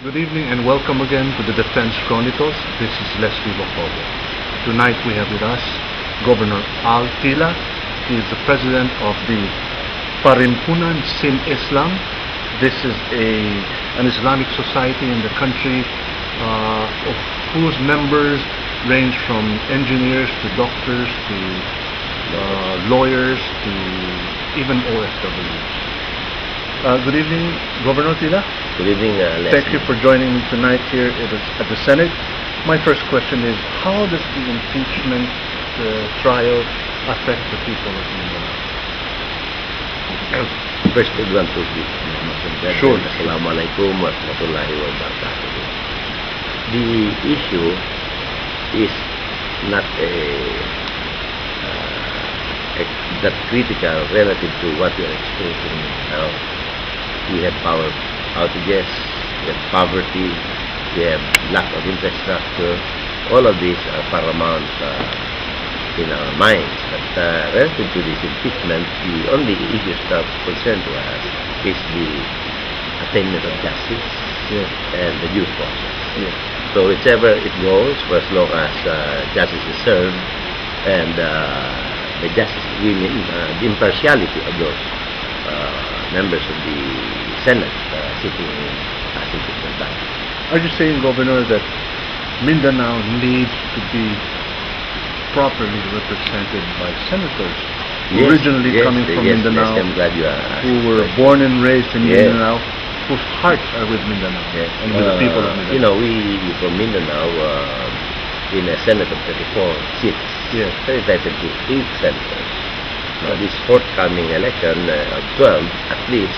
Good evening and welcome again to the Defense Chronicles. This is Leslie Bocobo. Tonight we have with us Governor Al Tillah. He is the president of the Parimpunan Sin Islam. This is an Islamic society in the country of whose members range from engineers to doctors to lawyers to even OFWs. Good evening, Governor Tillah. Good evening, Leslie. Thank you for joining me tonight here at the Senate. My first question is, how does the impeachment trial affect the people of Mindanao? First, I want to give Sure. Assalamualaikum warahmatullahi wabarakatuh. The issue is not that critical relative to what we are experiencing now. We have power outages, we have poverty, we have lack of infrastructure. All of these are paramount in our minds. But relative to this impeachment, the only issues that concern to us is the attainment of justice and the due process. So whichever it goes, for as long as justice is served and the justice, the impartiality of those members of the Senate sitting as impeachment time. Are you saying, Governor, that Mindanao needs to be properly represented by senators originally coming from Mindanao, I'm glad you are who were born and raised in Mindanao, whose hearts are with Mindanao and with the people of Mindanao? You know, we from Mindanao, in a Senate of 34 seats, are entitled to 8 senators. Now, this forthcoming election of 12, at least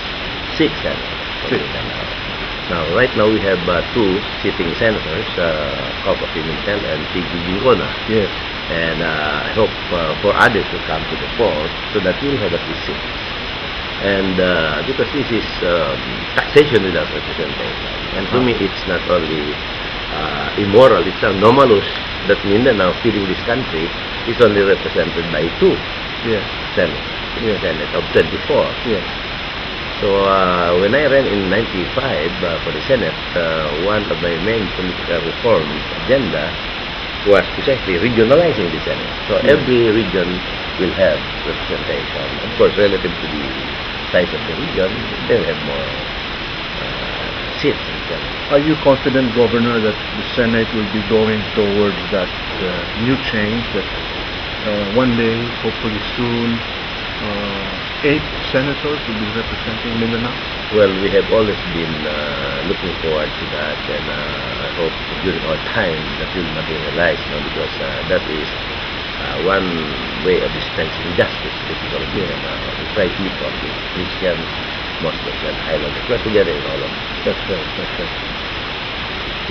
6 senators from Mindanao. Now, right now we have 2 sitting senators, Coco Pimentel and Piggy Gingona. Yes. And I hope for others to come to the fore so that we'll have at least 6. And because this is taxation without representation. And to me, it's not only immoral, it's anomalous that Mindanao, feeding this country, is only represented by 2 senators in the Senate of 24. Yes. So when I ran in 95 for the Senate, one of my main political reform agenda was precisely regionalizing the Senate. So every region will have representation. Of course, relative to the size of the region, they'll have more seats in the Senate. Are you confident, Governor, that the Senate will be going towards that new change, that one day, hopefully soon, 8 senators will be representing Mindanao? Well, we have always been looking forward to that, and I hope during our time that will materialize, because that is one way of dispensing justice to people of Mindanao. We try to meet all the Christians, Muslims, and Highlanders. We're together in all of them. That's right, that's right.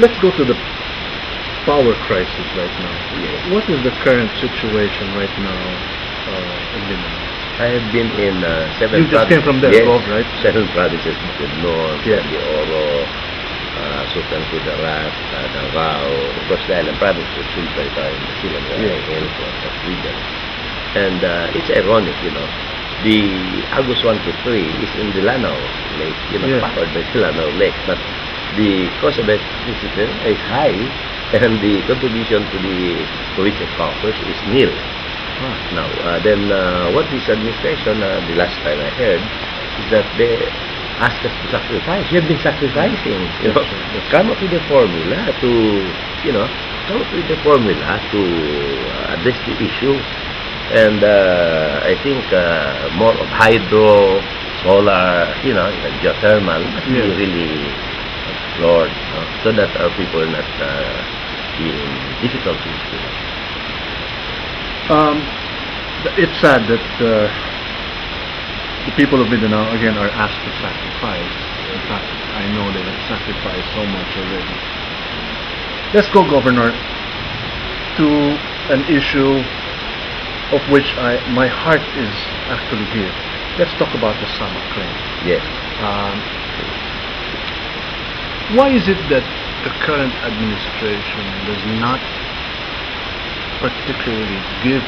Let's go to the power crisis right now. Yes. What is the current situation right now in Mindanao? I have been in 7 You just came from there, Gov, right? 7 provinces, the North, Yeah. the Oro, Sultan Kudarat, Davao. Of course, the island provinces are still very far in the Silang where I hail from, that region. And it's ironic, the Agus 1 to 3 is in the Lanao Lake, powered by the Lanao Lake. But the cost of electricity is high, and the contribution to the provincial coffers is nil. Now, then what this administration, the last time I heard, is that they asked us to sacrifice. We have been sacrificing. Come up with a formula to, address the issue. And I think more of hydro, solar, geothermal must be really explored, so that our people are not in difficulties. It's sad that the people of Mindanao, again, are asked to sacrifice. In fact, I know they have sacrificed so much already. Let's go, Governor, to an issue of which my heart is actually here. Let's talk about the Sama claim. Yes. Why is it that the current administration does not particularly give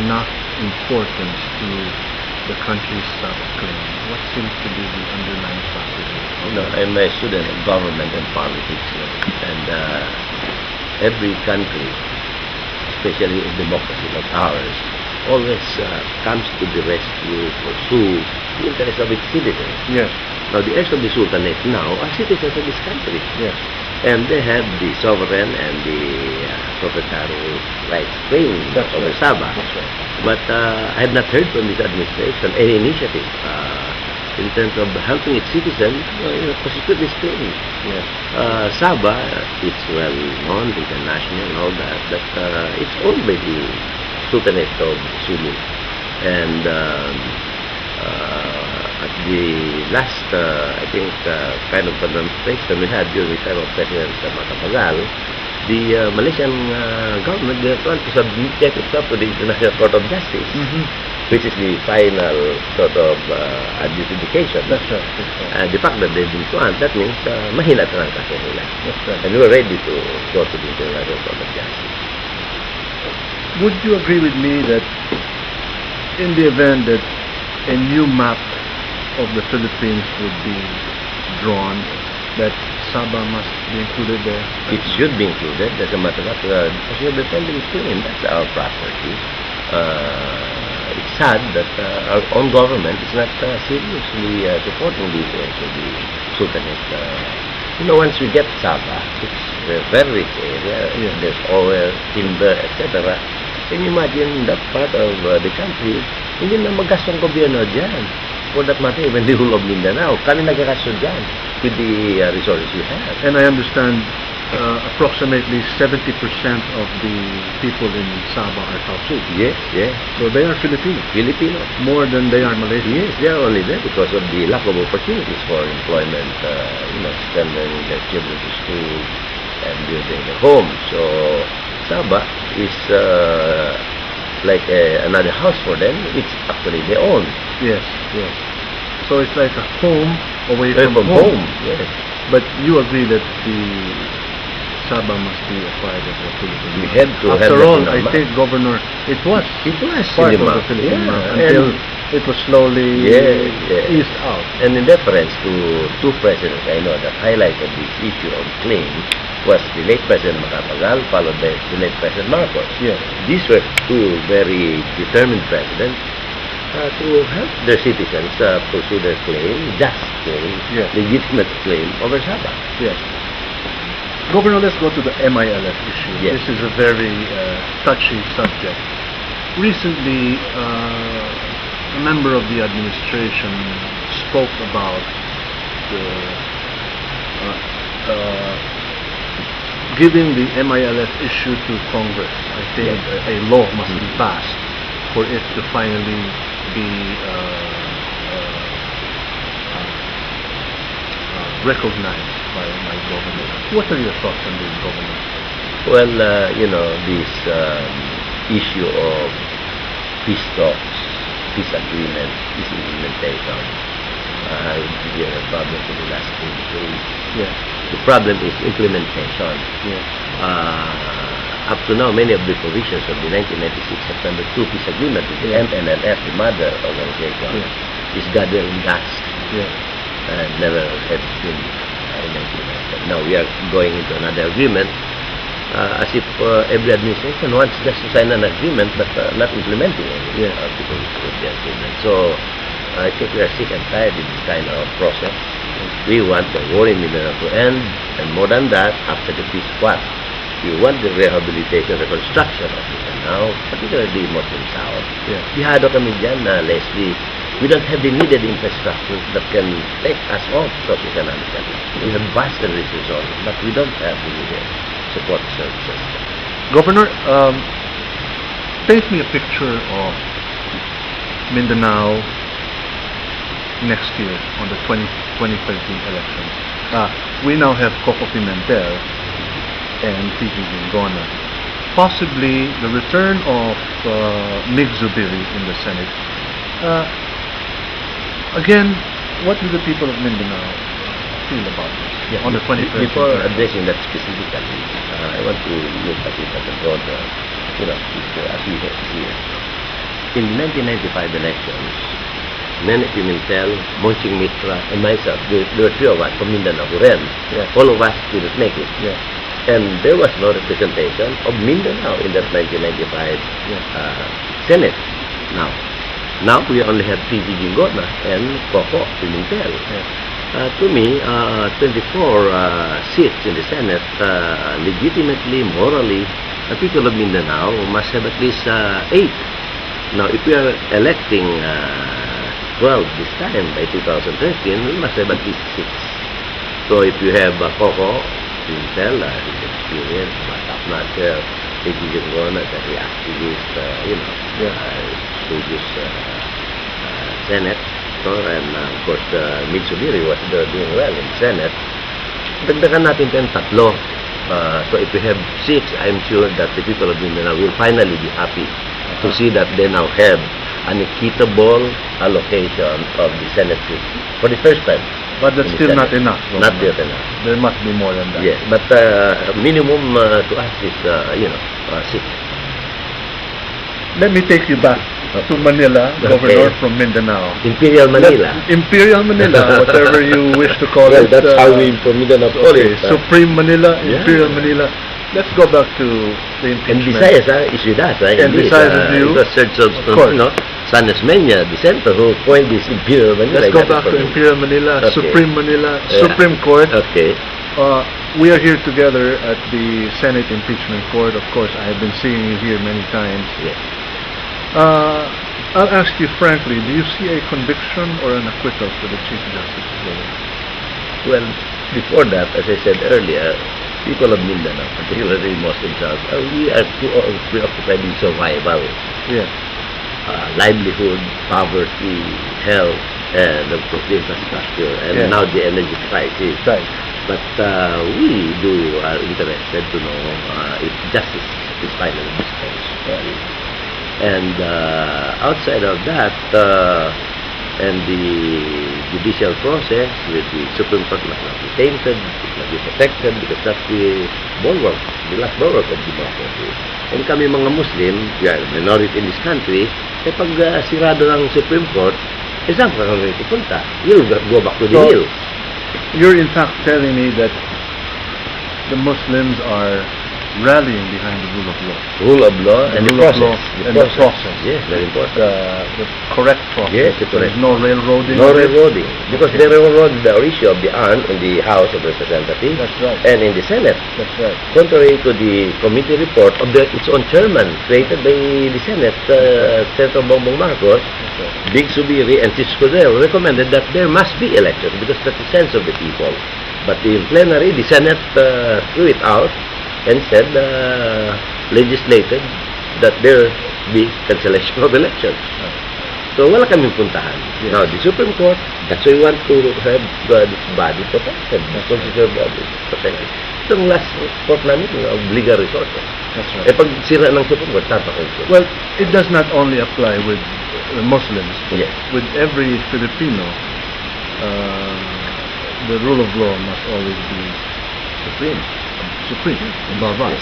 enough importance to the country's Sama claim? What seems to be the underlying factor? I'm a student of government and politics, and every country, especially a democracy like ours, always comes to the rescue, pursue the interest of its citizens. Yes. Now, the heirs of the Sultanate now are citizens of this country. Yes. And they have the sovereign and the proprietary rights claim over Sabah. That's right. But I have not heard from this administration any initiative in terms of helping its citizens prosecute this claim. Yes. Sabah, it's well known internationally and all that, but it's owned by the Sultanate of Sulu. And at the last, I think, kind of demonstration we had during the time of President Matapagal, the Malaysian government, they want to subject itself to the International Court of Justice, which is the final sort of adjudication. That's right. That's right. The fact that they didn't want, that means mahina na lang kaso nila. That's right. And we're ready to go to the International Court of Justice. Would you agree with me that in the event that a new map of the Philippines would be drawn, that Sabah must be included there? It should be included. As a matter of fact, because you're defending claim, that's our property. It's sad that our own government is not seriously supporting the interests of the Sultanate. Once we get Sabah, it's a very rich area. Yeah. There's oil, timber, etc. Can you imagine that part of the country, hindi na magkastong gobyerno dyan. For that matter, even the whole of Mindanao, kami nagkakaso dyan with the resources we have. And I understand approximately 70% of the people in Sabah are Tausug. Yes, yes. So they are Filipino. Filipino. More than they are Malaysian. Yes, they are only there because of the lack of opportunities for employment, sending their children to school and building a home. So Sabah is like another house for them, which actually they own. Yes, yes. So it's like a home away From from home. Yes. But you agree that the Sabah must be a part of the Philippines. We had to After have all, that I in our think, Governor, it was in part the of the map. Philippine map Yeah, until it was slowly eased out. And in deference to two presidents I know that highlighted this issue of claim was the late President Macapagal, followed by the late President Marcos. Yes. These were two very determined presidents to help their citizens pursue their claim, just claim, Yes. legitimate claim over Sabah. Yes. Governor, let's go to the MILF issue. Yes. This is a very touchy subject. Recently, a member of the administration spoke about the giving the MILF issue to Congress. I think a law must be passed for it to finally be recognized by my government. What are your thoughts on this, Governor? Well, this issue of peace talks, peace agreements, peace implementation has been a problem for the last 2 years. Yes. The problem is implementation. Yes. Up to now, many of the provisions of the 1996 September 2 peace agreement with the MNLF, the mother organization, is gathering dust Yes. and never had been implemented. Now we are going into another agreement as if every administration wants just to sign an agreement but not implementing any articles of the agreement. So I think we are sick and tired of this kind of process. We want the war in Mindanao to end, and more than that, after the peace, what? We want the rehabilitation, reconstruction of Mindanao, particularly the Muslim South. Yeah. Bihado kami dyan na, Leslie, we don't have the needed infrastructure that can take us off socio-economically. We have vast and rich resources, but we don't have the needed support services. Governor, paint me a picture of Mindanao next year on the 2013 elections. We now have Coco Pimentel and Tiki Gingona. Possibly the return of Mig Zubiri in the Senate. Again, what do the people of Mindanao feel about this on the 2013 Before elections? addressing that specifically, I want to look at it at a broader, picture as we have here. In 1995 elections, Nene Pimentel, Monching Mitra, and myself. There were three of us from Mindanao who ran. Yeah. All of us didn't make it. Yeah. And there was no representation of Mindanao in that 1995 Senate. Now we only have P.G. Gingona and Coco Pimentel. Yeah. To me, 24 seats in the Senate, legitimately, morally, the people of Mindanao must have at least 8. Now, if we are electing 12 this time by 2013, we must have at least 6. So if you have Coco Pimentel, his experience, top notcher, P.G. Gingona, the activist, studious Senate, and of course, Mitsubiri was doing well in the Senate. Dagdagan natin ito yung 3. So if we have 6, I'm sure that the people of Mindanao will finally be happy to see that they now have an equitable allocation of the Senate seats for the first time. But that's still not enough. Not yet enough. There must be more than that. Yes, but minimum to us is 6. Let me take you back to Manila, Governor, from Mindanao. Imperial Manila. Imperial Manila, whatever you wish to call Well, it. that's how we from Mindanao call Okay, it. Supreme Manila, Yeah. Imperial Manila. Let's go back to the And impeachment. Visayas is with us. And Visayas is you. It was Sir course. San Esmeña, the center, who coined this Imperial Manila. Let's go back to Imperial Manila, Okay. Supreme Manila, Yeah. Supreme Court. Okay. We are here together at the Senate Impeachment Court. Of course, I have been seeing you here many times. Yes. I'll ask you frankly, do you see a conviction or an acquittal for the Chief Justice? Well, before that, as I said earlier, people of Mindanao, particularly Muslims, we are too preoccupied with survival, Yeah. livelihood, poverty, health, and of course the infrastructure, and Yeah. now the energy crisis. Right. But we are interested to know if justice is finally dispensed. And outside of that, and the judicial process with the Supreme Court must not be tainted, it must be protected, because that's the bulwark, the last bulwark of democracy. And kami mga Muslim, we are a minority in this country, pag sirado ng Supreme Court, saan pa kami pupunta? We'll go back to the So, hill. You're in fact telling me that the Muslims are rallying behind the rule of law. Rule of law and the rule of process. law and the process. Yes, very important. The correct process. Yes, the correct There's no railroading. No railroading. Because they railroad the issue of the arm in the House of Representatives. That's right. And in the Senate. That's right. Contrary to the committee report of its own chairman created by the Senate, Senator Bongbong Marcos, That's right. Big Subiri and Sis Cordero recommended that there must be elections because that's the sense of the people. But in plenary, the Senate threw it out and said, legislated that there be cancellation of elections. So wala kaming puntahan. Yes. Now, the Supreme Court, that's why we want to have this body protected, this constitutional body protected. Itong last court namin, obligatory resources. That's right. Pag sira ng Supreme Court, tatakot ko. Well, it does not only apply with Muslims. Yes. With every Filipino, the rule of law must always be supreme above us.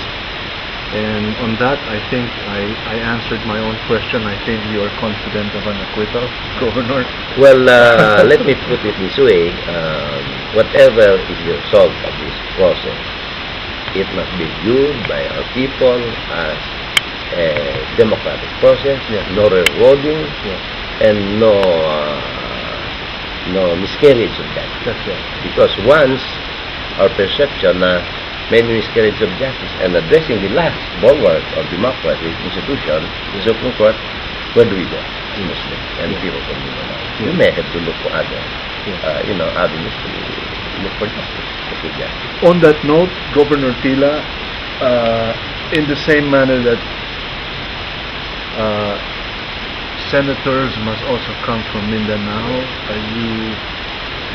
And on that, I think I answered my own question. I think you are confident of an acquittal, Governor. Well, let me put it this way. Whatever is the result of this process, it must be viewed by our people as a democratic process, Yes. no railroading, Yes. and no miscarriage of justice. That's right. Because once our perception na may miscarriage of justice and addressing the last bulwark of democratic institution, the Supreme Court, where do we go? As Muslims and people from Mindanao. We may have to look for other, avenues to look for justice, to get justice. On that note, Governor Tillah, in the same manner that senators must also come from Mindanao,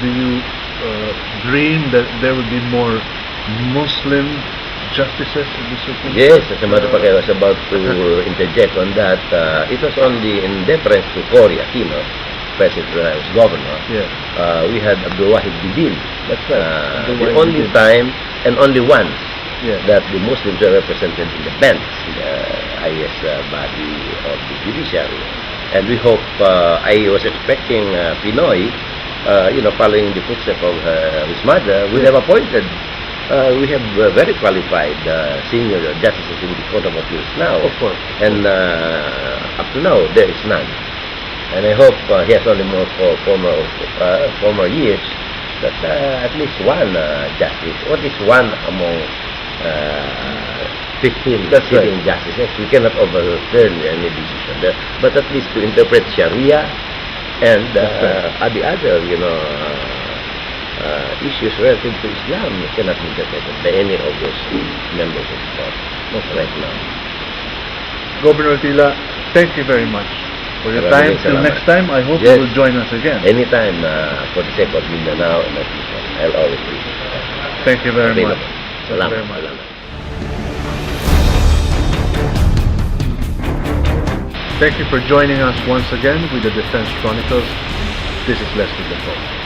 do you dream that there will be more Muslim justices in the Supreme Court? Yes, as a matter of fact, I was about to interject on that. It was only in deference to Cory Aquino, President as governor. Yeah. We had Abdul Wahid Bidin. That's right. The only time and only once Yeah. that the Muslims were represented in the bench, the highest body of the judiciary. And we hope, I was expecting Pinoy, following the footsteps of his mother, would have appointed. We have very qualified senior justices in the Court of Appeals now. Of course. And up to now, there is none. And I hope he has only more for former years, that at least one justice, or at least one among 15 That's sitting right. justices. We cannot overturn any decision there, but at least to interpret Sharia and the other, issues relative to Islam cannot be interpreted by any of those members of the court right now. Governor Tillah, thank you very much for your time. Maraming Till salamat. next time, I hope Yes. you will join us again. Anytime, for the sake of Mindanao and of Luzon, I'll always be Thank you very much. available. Thank you Salamat. very much. Salamat. Thank you for joining us once again with the Defense Chronicles. This is Leslie Bocobo.